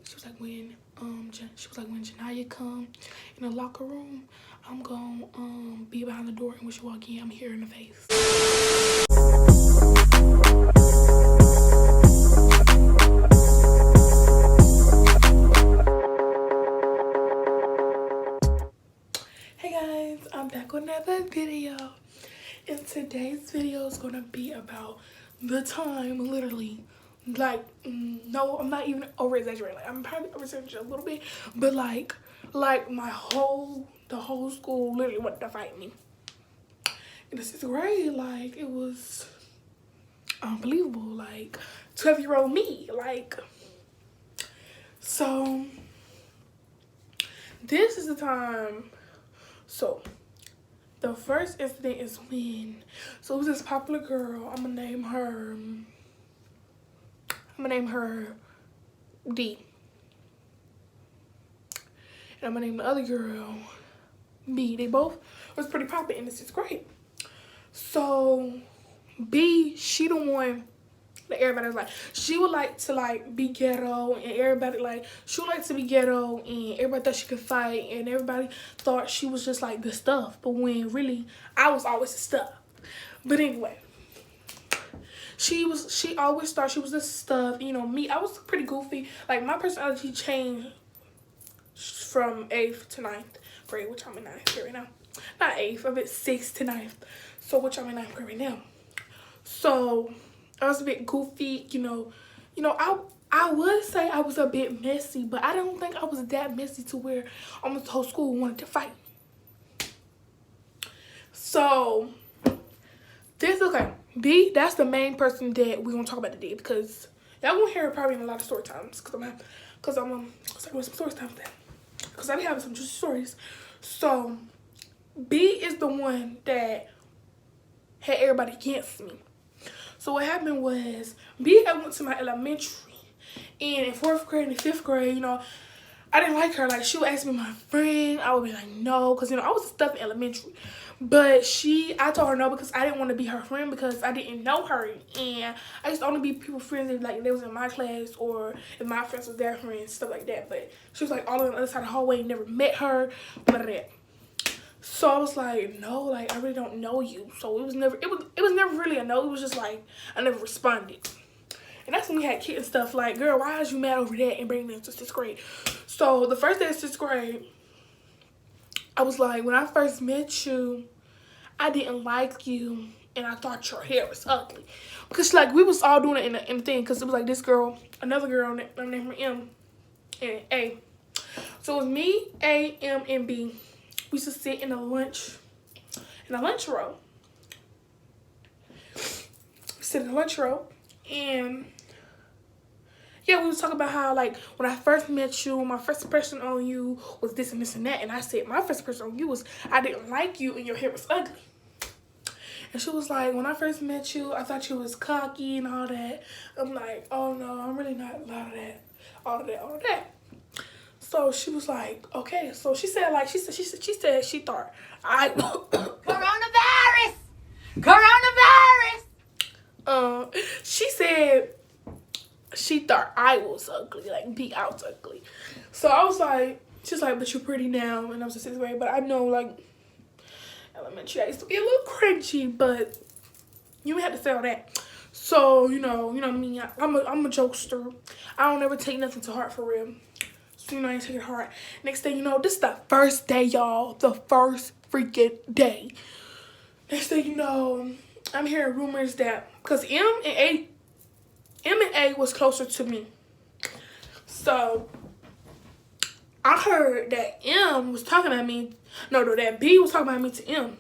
she was like when Janiyah come in the locker room, I'm gonna be behind the door, and when she walk in, I'm here in the face. Hey guys, I'm back with another video, and today's video is gonna be about the time, literally, like, no, I'm not even over exaggerating. Like, I'm probably over exaggerating a little bit, but like the whole school literally wanted to fight me. In the 6th grade, like, it was unbelievable. Like, 12-year-old me, like. So this is the time. So the first incident is when, so it was this popular girl. I'm gonna name her D, and I'm gonna name the other girl B. They both was pretty popular in the 6th grade. So B, she the one that everybody was like, she would like to like be ghetto, and everybody like, she would like to be ghetto, and everybody thought she could fight, and everybody thought she was just like the stuff, but when really I was always the stuff. But anyway, she always thought she was the stuff. You know, me, I was pretty goofy. Like, my personality changed from 8th to 9th grade, which I'm in 9th grade right now. Not 8th, I'm at 6th to 9th. So, which I'm in 9th grade right now. So, I was a bit goofy, you know, I would say I was a bit messy, but I don't think I was that messy to where almost the whole school wanted to fight. So, okay, B, that's the main person that we're gonna talk about today, because y'all gonna hear it probably in a lot of story times, because I'm gonna start with some story times then, because I be having some juicy stories. So B is the one that had everybody against me. So what happened was, I went to my elementary, and in 4th grade and 5th grade, you know, I didn't like her. Like, she would ask me my friend, I would be like, no, because, you know, I was stuff in elementary. But I told her no, because I didn't want to be her friend, because I didn't know her, and I used to only be people friends if, like, they was in my class, or if my friends was their friends, stuff like that. But she was, like, all on the other side of the hallway, never met her, none of that. So I was like, no, like, I really don't know you. So it was never really a no. It was just like, I never responded. And that's when we had kids and stuff like, girl, why is you mad over that, and bringing me into 6th grade? So the first day of 6th grade, I was like, when I first met you, I didn't like you, and I thought your hair was ugly. Because, like, we was all doing it in the thing, because it was like this girl, another girl named her M, and A. So it was me, A, M, and B. We used to sit in a lunch row. Sit in the lunch row, and yeah, we was talking about how, like, when I first met you, my first impression on you was this and this and that. And I said, my first impression on you was I didn't like you and your hair was ugly. And she was like, when I first met you, I thought you was cocky and all that. I'm like, oh no, I'm really not a lot of that. All of that. So she was like, okay. So she said, like, she said she thought Coronavirus. She said she thought I was ugly, like, I was ugly. So I was like, she's like, but you're pretty now. And I was in 6th grade, but I know, like, elementary, I used to be a little cringy, but you had to say all that. So, you know me, I'm a jokester. I don't ever take nothing to heart, for real. So, you know, I ain't take it hard. Next thing you know, this is the first day, y'all. The first freaking day. Next thing you know, I'm hearing rumors that, because M and A was closer to me. So I heard that M was talking about me. No, that B was talking about me to M.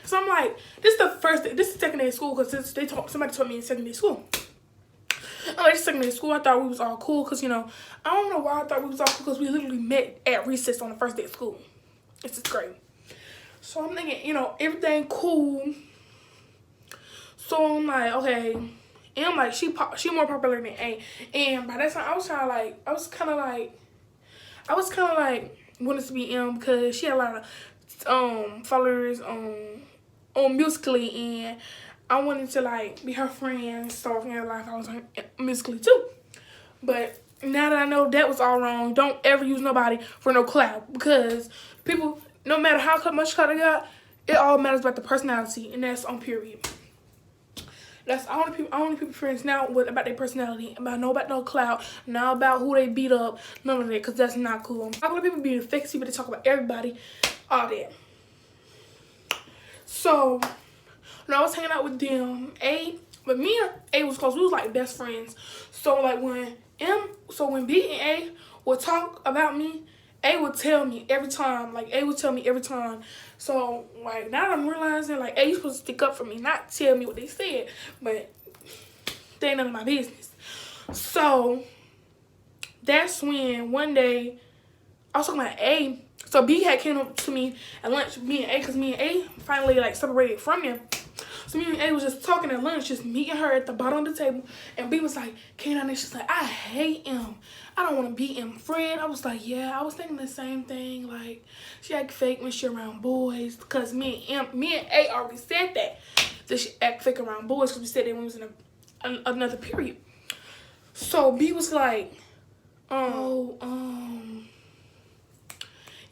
So I'm like, this is the first day. This is 2nd day of school, because somebody told me in 2nd day of school. I'm like, this 2nd day of school, I thought we was all cool, because, you know, I don't know why I thought we was all cool, because we literally met at recess on the first day of school. It's just great. So I'm thinking, you know, everything cool. So I'm like, okay. And I'm like, she more popular than A. And by that time, I was kind of like wanted to be M, because she had a lot of followers on Musical.ly, and I wanted to, like, be her friend and stuff in her life. I was on Musical.ly too. But now that I know that was all wrong, don't ever use nobody for no clout, because people, no matter how much clout they got, it all matters about the personality, and that's on period. That's only people friends now with about their personality, about no clout, not about who they beat up, none of that, because that's not cool. Popular people be the fake people, they talk about everybody, all that. So when I was hanging out with them, but me and A was close. We was like best friends. So like when B and A would talk about me, A would tell me every time. Like A would tell me every time. So like now I'm realizing like A supposed to stick up for me, not tell me what they said, but they ain't none of my business. So that's when one day I was talking about A. So B had came up to me at lunch, me and A, because me and A finally like separated from him. So me and A was just talking at lunch, just meeting her at the bottom of the table. And B was like, came down there, she's like, I hate him. I don't want to be him friend. I was like, yeah, I was thinking the same thing. Like, she act fake when she around boys. Because me and A already said that she act fake around boys, because we said that when we was in another period. So B was like,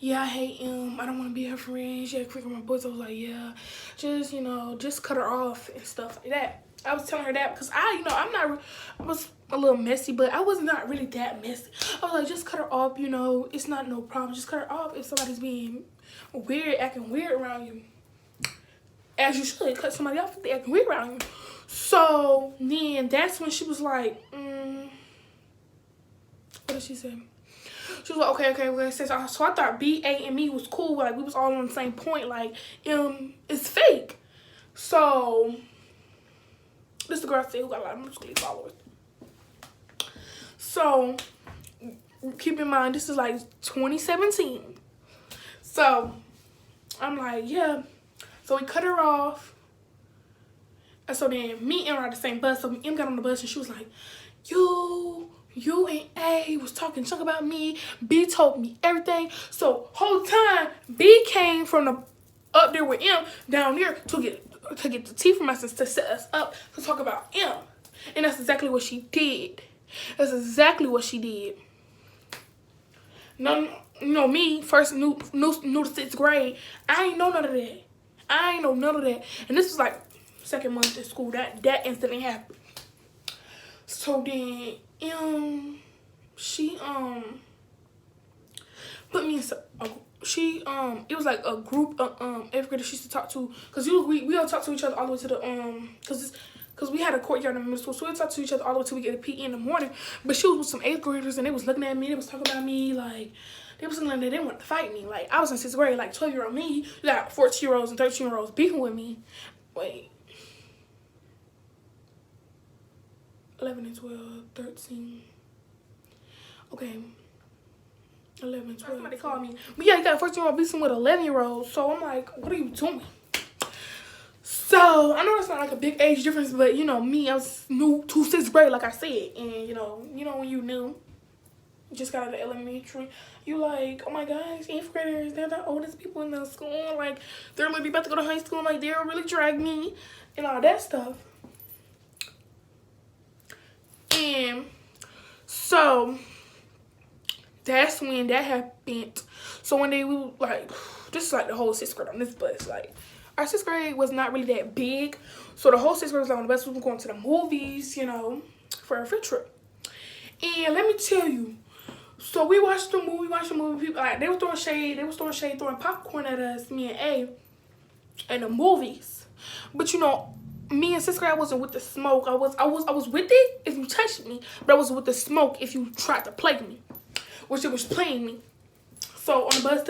yeah, I hate him. I don't want to be her friend. She had quick on my boys. I was like, yeah, just, just cut her off and stuff like that. I was telling her that because I was a little messy, but I was not really that messy. I was like, just cut her off, it's not no problem. Just cut her off if somebody's being weird, acting weird around you. As you should, cut somebody off if they acting weird around you. So then that's when she was like, what did she say? She was like, okay. So I thought B, A, and me was cool. Like, we was all on the same point. Like, it's fake. So, this is the girl I said who got a lot of musically followers. So, keep in mind, this is like 2017. So, I'm like, yeah. So, we cut her off. And so then, me and her on the same bus. So, M got on the bus and she was like, you and A was talking junk about me. B told me everything. So whole time B came from the up there with M down there to get the tea from us and to set us up to talk about M. And that's exactly what she did. That's exactly what she did. No, me first new to 6th grade. I ain't know none of that. And this was like 2nd month in school. That incident happened. So then she put me in it was like a group of 8th graders she used to talk to, because we all talk to each other all the way to the because we had a courtyard in middle school, so we talk to each other all the way till we get a PE in the morning. But she was with some 8th graders and they was looking at me, they was talking about me, like they was saying that they wanted to fight me. Like I was in 6th grade, like 12-year-old me, you got 14-year-olds and 13-year-olds beefing with me. Wait, 11 and 12, 13. Okay. 11, 12. Somebody called me. But yeah, you got a 14-year-old beefing with 11-year-olds. So I'm like, what are you doing? So I know it's not like a big age difference, but me, I was new to 6th grade, like I said. And you know when you new, you just got out of elementary, you like, oh my gosh, 8th graders, they're the oldest people in the school. Like they're really about to go to high school. Like they'll really drag me and all that stuff. And so that's when that happened. So one day we were like, this is like the whole 6th grade on this bus. Like our 6th grade was not really that big. So the whole 6th grade was on the bus. We were going to the movies, for a field trip. And let me tell you, so we watched the movie, people like they were throwing shade, throwing popcorn at us, me and A, in the movies. But me in 6th grade, I wasn't with the smoke. I was with it if you touched me, but I was with the smoke if you tried to play me, which it was playing me. So on the bus,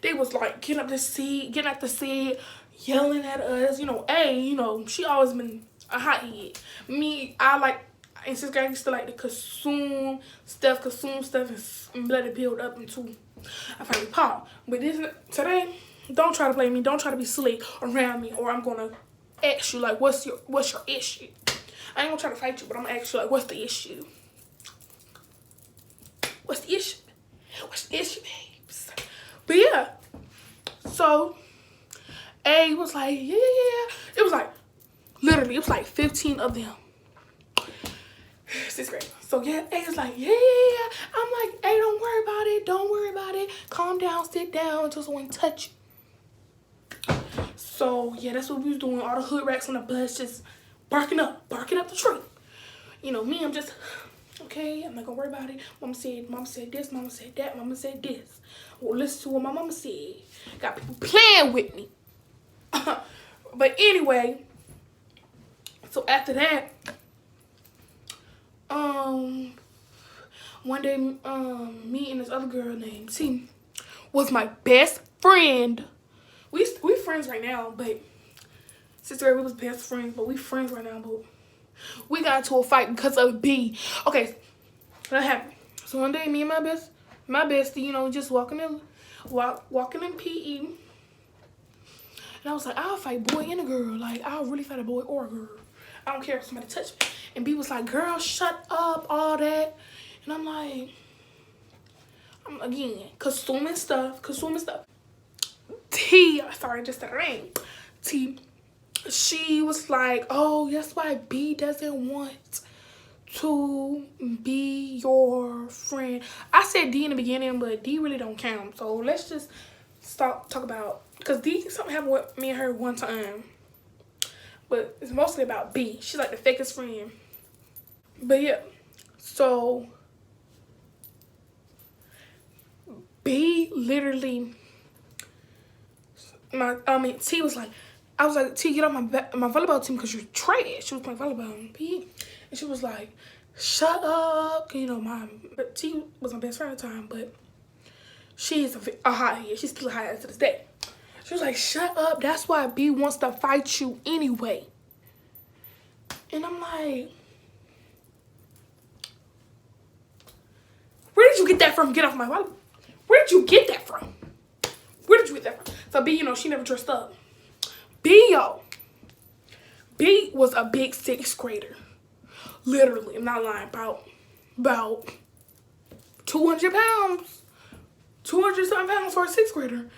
they was like getting out the seat, yelling at us. A, she always been a hothead. Me, in 6th grade, I used to like to consume stuff and let it build up until I finally pop. But today, don't try to play me. Don't try to be slick around me, or I'm gonna ask you like, what's your issue? I ain't gonna try to fight you, but I'm gonna ask you like, what's the issue? What's the issue? What's the issue, babes? But yeah, so A was like, yeah. It was like, literally, it was like 15 of them. 6th grade. So yeah, A is like, yeah. I'm like, hey, don't worry about it. Don't worry about it. Calm down, sit down until someone touch you. So yeah, that's what we was doing. All the hood rats on the bus just barking up the tree. You know, me, I'm just, okay, I'm not gonna worry about it. Mama said this, mama said that, mama said this. Well, listen to what my mama said. Got people playing with me. But anyway, so after that, one day, me and this other girl named T was my best friend. We friends right now, but sister we was best friends, but we friends right now, but we got into a fight because of B. Okay, that happened. So one day, me and my bestie, you know, just walking in PE, and I was like, I'll fight boy and a girl. Like, I'll really fight a boy or a girl. I don't care if somebody touch me. And B was like, girl, shut up, all that. And I'm like, again, consuming stuff. T, sorry, just said her name. T, she was like, oh, that's why B doesn't want to be your friend. I said D in the beginning, but D really don't count. So let's just talk about, because D, something happened with me and her one time. But it's mostly about B. She's like the fakest friend. But yeah, so B literally, T was like, I was like, T, get off my volleyball team because you're trash. She was playing volleyball in PE. And she was like, shut up. You know, but T was my best friend at the time, but she's a hothead. She's still a hothead to this day. She was like, shut up. That's why B wants to fight you anyway. And I'm like, where did you get that from? Get off my volleyball. Where did you get that from? Where did you get that from? So B, you know, she never dressed up. B was a big 6th grader. Literally, I'm not lying, about 200 pounds. 200-something pounds for a 6th grader.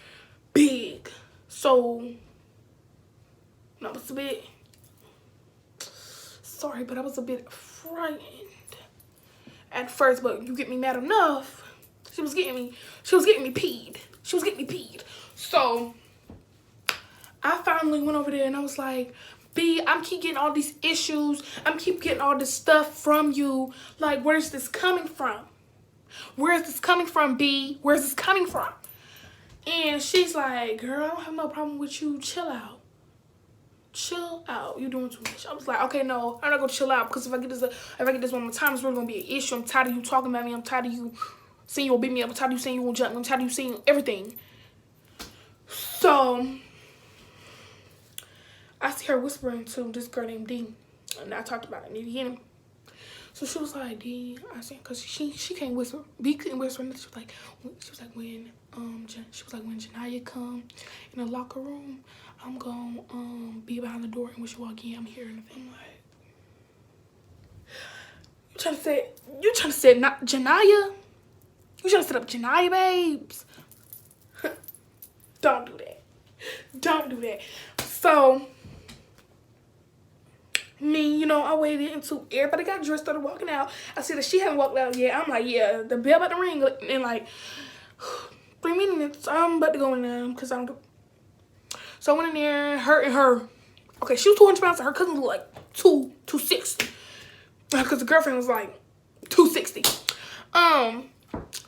Big. So, I was a bit, sorry, but I was a bit frightened at first, but you get me mad enough. She was getting me peed. So, I finally went over there and I was like, B, I'm keep getting all these issues. I'm keep getting all this stuff from you. Like, where's this coming from? Where's this coming from, B? Where's this coming from? And she's like, girl, I don't have no problem with you. Chill out. Chill out. You're doing too much. I was like, okay, no, I'm not gonna chill out because if I get this one more time, it's really gonna be an issue. I'm tired of you talking about me. I'm tired of you saying you'll beat me up. I'm tired of you saying you won't jump me. I'm tired of you saying everything. So I see her whispering to this girl named D, and I talked about it in the beginning. So she was like, D, I said, cause she can't whisper. B couldn't whisper. And she was like when Janiyah come in the locker room, I'm gonna be behind the door, and when she walk in, I'm hearing the thing like, you trying to say not Janiyah? You trying to set up Janiyah, babes? Don't do that. Don't do that. So me, you know, I waited until everybody got dressed, started walking out. I see that she hadn't walked out yet. I'm like, yeah, the bell about to ring in like 3 minutes. I'm about to go in there because I'm. So I went in there, her. Okay, she was 200 pounds, and her cousin was like 260. Because the girlfriend was like 260.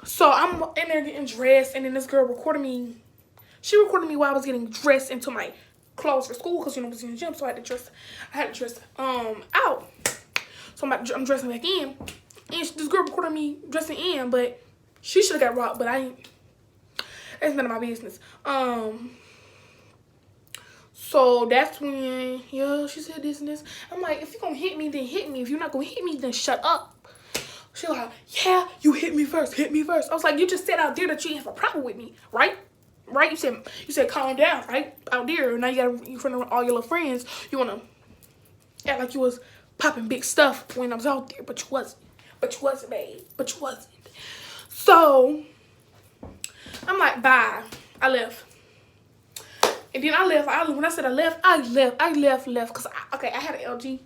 So I'm in there getting dressed, and then this girl recorded me. She recorded me while I was getting dressed into my clothes for school because, you know, I was in the gym, so I had to dress out. So I'm dressing back in, and this girl recorded me dressing in, but she should have got robbed, but I ain't. That's none of my business. So that's when, yeah, she said this and this. I'm like, if you're gonna hit me, then hit me. If you're not gonna hit me, then shut up. She like, yeah, you hit me first. I was like, you just said out there that you didn't have a problem with me, right? Right? You said calm down, right? Out there. Now you got in front of all your little friends. You wanna act like you was popping big stuff when I was out there, but you wasn't. Babe. But you wasn't. So I'm like, bye. I left. And then I left. When I said I left, I left because I had an LG.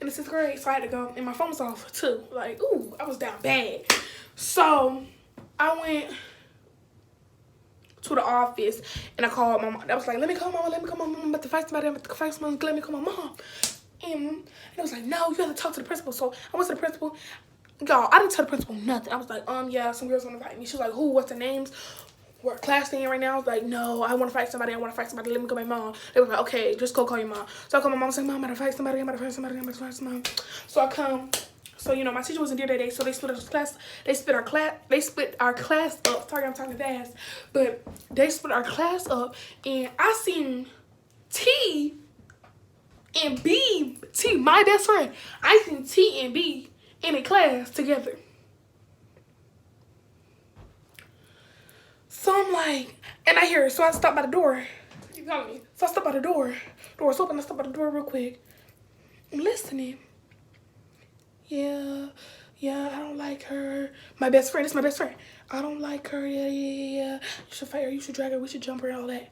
in the 6th grade, so I had to go, and my phone was off too. Like, ooh, I was down bad. So I went to the office and I called my mom. I was like, let me call mama, let me call my mom. I'm about to fight somebody, I'm about to fight somebody, let me call my mom. And I was like, no, you have to talk to the principal. So I went to the principal. Y'all, I didn't tell the principal nothing. I was like, yeah, some girls want to fight me. She was like, who, what's their names? What class they in right now? I was like, no, I want to fight somebody, let me call my mom. They was like, okay, just go call your mom. So I called my mom and said, mom, I'm about to fight somebody, I'm about to fight somebody, I'm about to fight somebody. So I come. So, you know, my teacher wasn't there that day, so they split our class up. Sorry, I'm talking fast. But they split our class up, and I seen T and B, T, my best friend. I seen T and B in a class together. So I'm like, and I hear it, so I stopped by the door. You got me? So I stopped by the door. Door's open, I stopped by the door real quick. I'm listening. Yeah, I don't like her. My best friend, it's my best friend. I don't like her, yeah. You should fight her, you should drag her, we should jump her, all that.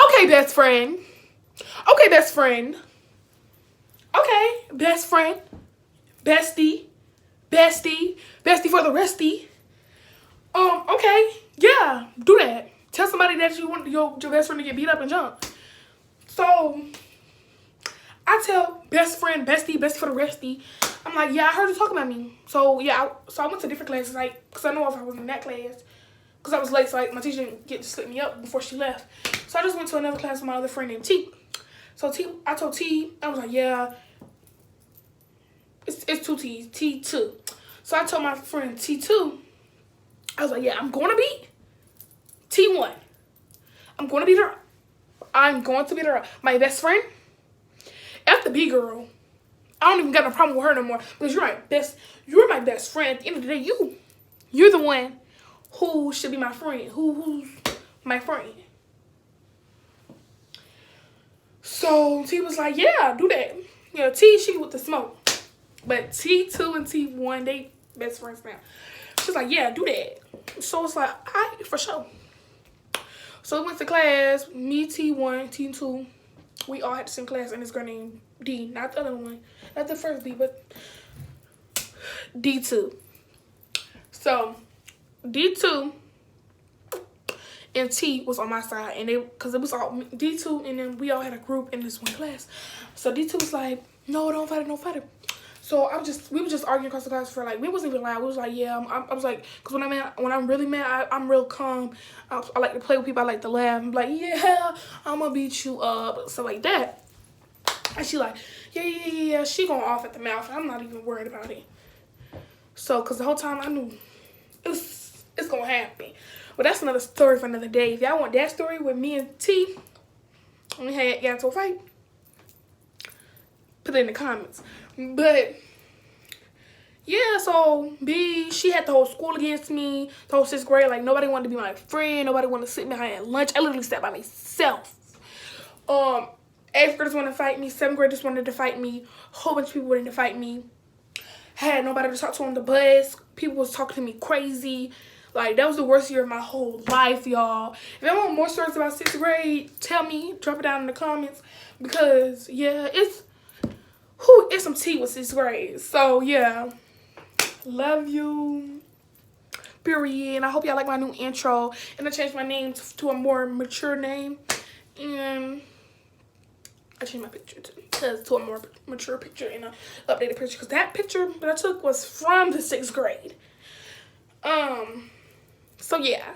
Okay, best friend. Okay, best friend. Okay, best friend. Bestie for the restie. Okay, yeah, do that. Tell somebody that you want your best friend to get beat up and jump. So I tell best friend, bestie for the restie. I'm like, yeah, I heard you talk about me. So yeah, so I went to different classes, like, cause I know if I was in that class, cause I was late, so like my teacher didn't get to slip me up before she left. So I just went to another class with my other friend named T. So I told T, I was like, yeah, it's 2 T's, T2. So I told my friend T2, I was like, yeah, I'm going to beat T1. I'm going to beat her. I'm going to beat her up. My best friend, F the B girl, I don't even got no problem with her no more, because you're my best friend. At the end of the day, you're the one who should be my friend, who's my friend. So T was like, yeah, do that. You know, T, she with the smoke. But T2 and T1, they best friends now. She's like, yeah, do that. So it's like, all right, for sure. So we went to class, me, T1, T2. We all had the same class, and this girl named D. Not the other one. Not the first D, but D2. So D2 and T was on my side, and because it was all D2, and then we all had a group in this one class. So D2 was like, no, don't fight her, don't fight her. So we were just arguing across the class for like, we wasn't even loud. We was like, yeah, I was like, because when I'm really mad, I'm real calm. I like to play with people. I like to laugh. I'm like, yeah, I'm gonna beat you up, stuff like that. And she like, yeah. She going off at the mouth. I'm not even worried about it. So, because the whole time I knew it's gonna happen. But that's another story for another day. If y'all want that story with me and T, we had got into a fight, put it in the comments. But yeah, so B, she had the whole school against me, the whole 6th grade. Like, nobody wanted to be my friend. Nobody wanted to sit behind at lunch. I literally sat by myself. 8th graders wanted to fight me. 7th graders wanted to fight me. A whole bunch of people wanted to fight me. Had nobody to talk to on the bus. People was talking to me crazy. Like, that was the worst year of my whole life, y'all. If y'all want more stories about 6th grade, tell me. Drop it down in the comments. Because, yeah, it's some tea with 6th grade. So, yeah. Love you. Period. And I hope y'all like my new intro. And I changed my name to a more mature name. And I changed my picture to a more mature picture and an updated picture. Because that picture that I took was from the 6th grade. So, yeah.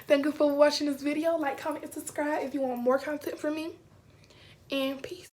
Thank you for watching this video. Like, comment, and subscribe if you want more content from me. And peace.